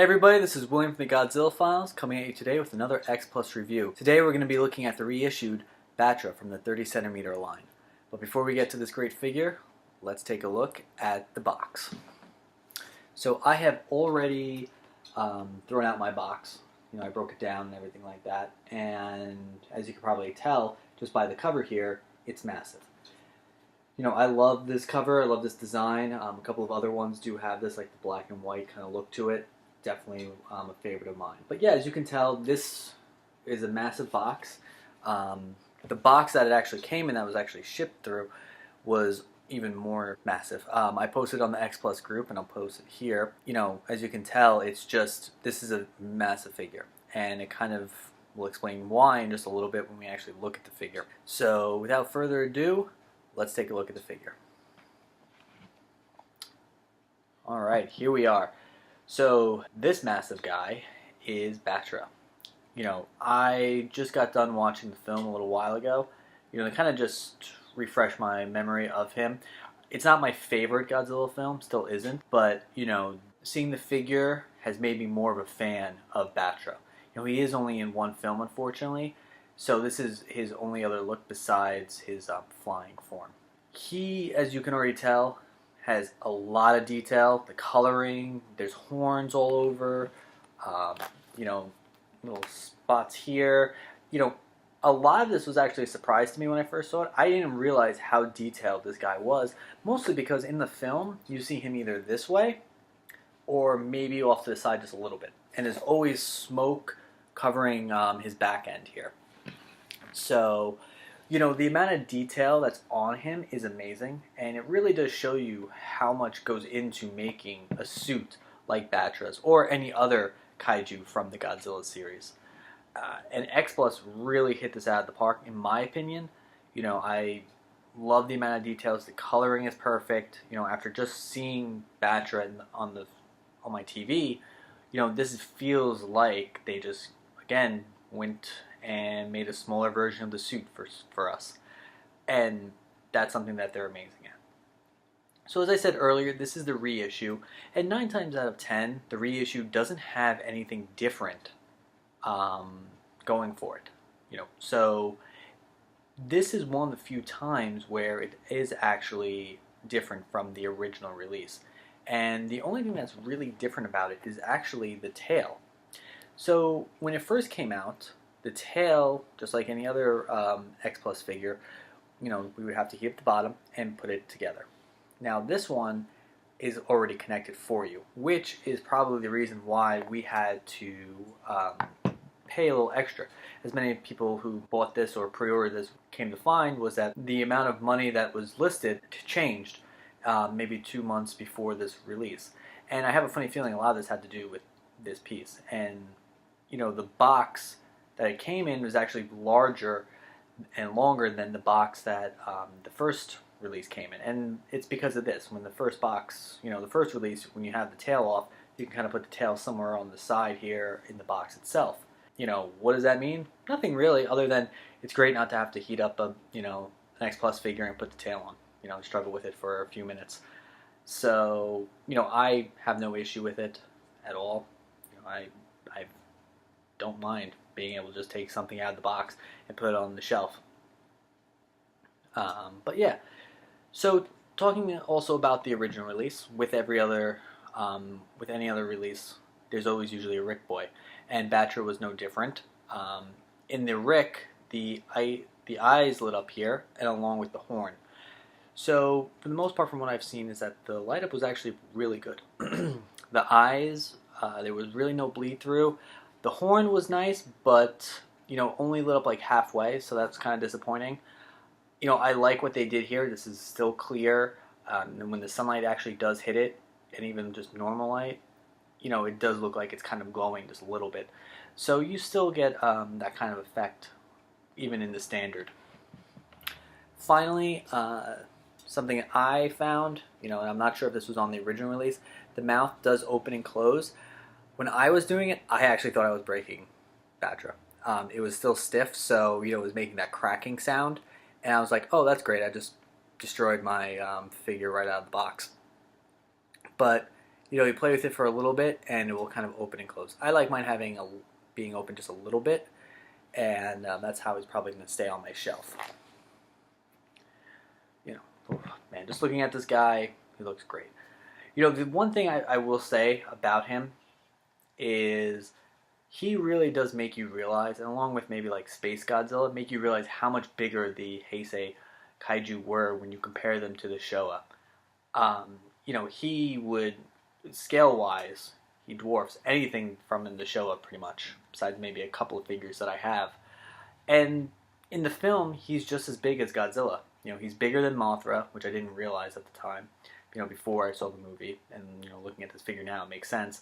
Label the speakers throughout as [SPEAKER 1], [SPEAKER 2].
[SPEAKER 1] Hey everybody, this is William from the Godzilla Files coming at you today with another X Plus review. Today we're going to be looking at the reissued Battra from the 30cm line. But before we get to this great figure, let's take a look at the box. So I have already thrown out my box. I broke it down and everything like that. And as you can probably tell, just by the cover here, it's massive. I love this cover, I love this design. A couple of other ones do have this, like the black and white kind of look to it. Definitely a favorite of mine. But yeah, as you can tell, this is a massive box. The box that it actually came in, that was actually shipped through, was even more massive. I posted on the X Plus group, and I'll post it here. As you can tell, it's just, this is a massive figure. And it kind of will explain why in just a little bit when we actually look at the figure. So without further ado, let's take a look at the figure. Alright, here we are. So this massive guy is Battra. I just got done watching the film a little while ago. To kind of just refresh my memory of him. It's not my favorite Godzilla film, still isn't, but seeing the figure has made me more of a fan of Battra. He is only in one film, unfortunately, so this is his only other look besides his flying form. He, as you can already tell, has a lot of detail. The coloring, there's horns all over, little spots here. A lot of this was actually a surprise to me when I first saw it. I didn't realize how detailed this guy was, mostly because in the film, you see him either this way, or maybe off to the side just a little bit. And there's always smoke covering his back end here. So, the amount of detail that's on him is amazing, and it really does show you how much goes into making a suit like Battra's, or any other kaiju from the Godzilla series. And X Plus really hit this out of the park, in my opinion. I love the amount of details. The coloring is perfect. After just seeing Battra on my TV, this feels like they just, again, went and made a smaller version of the suit for us. And that's something that they're amazing at. So as I said earlier, this is the reissue, and 9 times out of 10, the reissue doesn't have anything different going for it. So this is one of the few times where it is actually different from the original release. And the only thing that's really different about it is actually the tail. So when it first came out, the tail, just like any other X Plus figure, we would have to heat up the bottom and put it together. Now this one is already connected for you, which is probably the reason why we had to pay a little extra. As many people who bought this or pre-ordered this came to find was that the amount of money that was listed changed maybe 2 months before this release. And I have a funny feeling a lot of this had to do with this piece. And the box that it came in was actually larger and longer than the box that the first release came in. And it's because of this. When the first box, the first release, when you have the tail off, you can kind of put the tail somewhere on the side here in the box itself. What does that mean? Nothing really, other than it's great not to have to heat up an X Plus figure and put the tail on. Struggle with it for a few minutes. So, I have no issue with it at all. I don't mind being able to just take something out of the box and put it on the shelf. But yeah, so talking also about the original release, with every other, with any other release, there's always usually a Rick boy, and Battra was no different. In the Rick, the eyes lit up here, and along with the horn. So for the most part, from what I've seen, is that the light up was actually really good. The eyes, there was really no bleed through. The horn was nice, but only lit up like halfway, so that's kind of disappointing. I like what they did here. This is still clear, and when the sunlight actually does hit it, and even just normal light, it does look like it's kind of glowing just a little bit. So you still get that kind of effect, even in the standard. Finally, something I found, and I'm not sure if this was on the original release, the mouth does open and close. When I was doing it, I actually thought I was breaking Battra. It was still stiff, so it was making that cracking sound, and I was like, oh, that's great, I just destroyed my figure right out of the box. But You play with it for a little bit, and it will kind of open and close. I like mine being open just a little bit, and that's how it's probably going to stay on my shelf. Oh, man, just looking at this guy, he looks great. The one thing I will say about him is he really does make you realize, and along with maybe like Space Godzilla, make you realize how much bigger the Heisei kaiju were when you compare them to the Showa. He would, scale-wise, he dwarfs anything from in the Showa pretty much, besides maybe a couple of figures that I have. And in the film, he's just as big as Godzilla. He's bigger than Mothra, which I didn't realize at the time, before I saw the movie. And, looking at this figure now, it makes sense.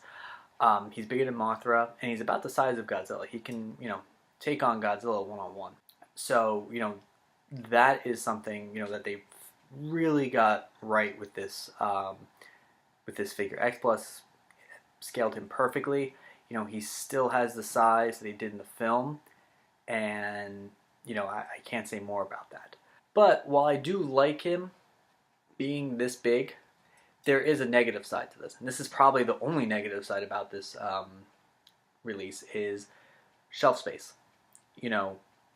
[SPEAKER 1] He's bigger than Mothra, and he's about the size of Godzilla. He can, take on Godzilla one-on-one. So, that is something, that they really got right with this figure. X Plus scaled him perfectly. He still has the size that he did in the film, and, I can't say more about that. But while I do like him being this big, there is a negative side to this. And this is probably the only negative side about this release is shelf space.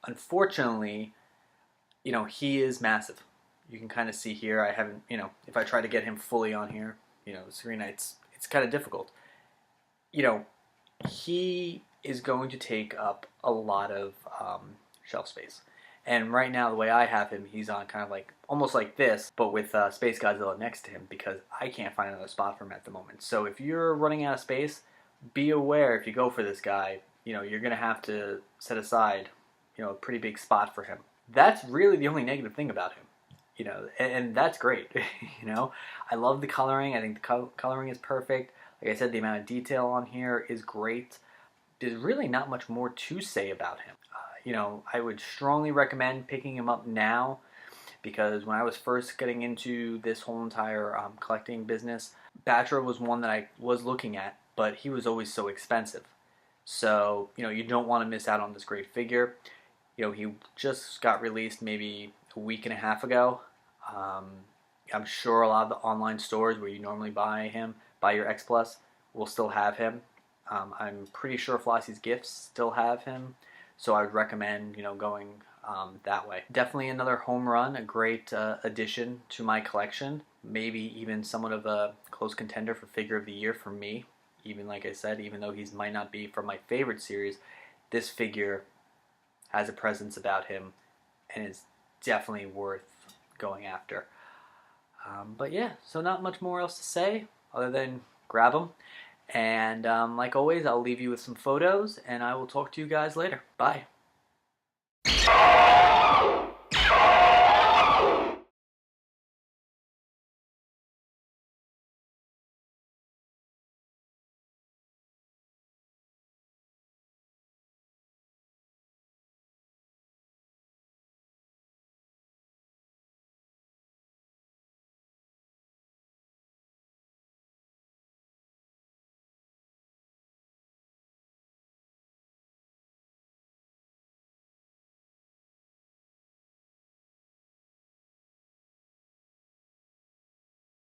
[SPEAKER 1] Unfortunately, he is massive. You can kind of see here, I haven't, if I try to get him fully on here, Serena, it's kind of difficult. He is going to take up a lot of shelf space. And right now, the way I have him, he's on kind of like, almost like this, but with Space Godzilla next to him, because I can't find another spot for him at the moment. So if you're running out of space, be aware if you go for this guy, you're going to have to set aside, a pretty big spot for him. That's really the only negative thing about him, and that's great, I love the coloring. I think the coloring is perfect. Like I said, the amount of detail on here is great. There's really not much more to say about him. I would strongly recommend picking him up now, because when I was first getting into this whole entire collecting business, Battra was one that I was looking at, but he was always so expensive. So, you don't want to miss out on this great figure. He just got released maybe a week and a half ago. I'm sure a lot of the online stores where you normally buy your X Plus, will still have him. I'm pretty sure Flossie's Gifts still have him. So I would recommend, going that way. Definitely another home run, a great addition to my collection. Maybe even somewhat of a close contender for Figure of the Year for me. Even like I said, even though he might not be from my favorite series, this figure has a presence about him and is definitely worth going after. But yeah, so not much more else to say other than grab him. And like always, I'll leave you with some photos, and I will talk to you guys later. Bye.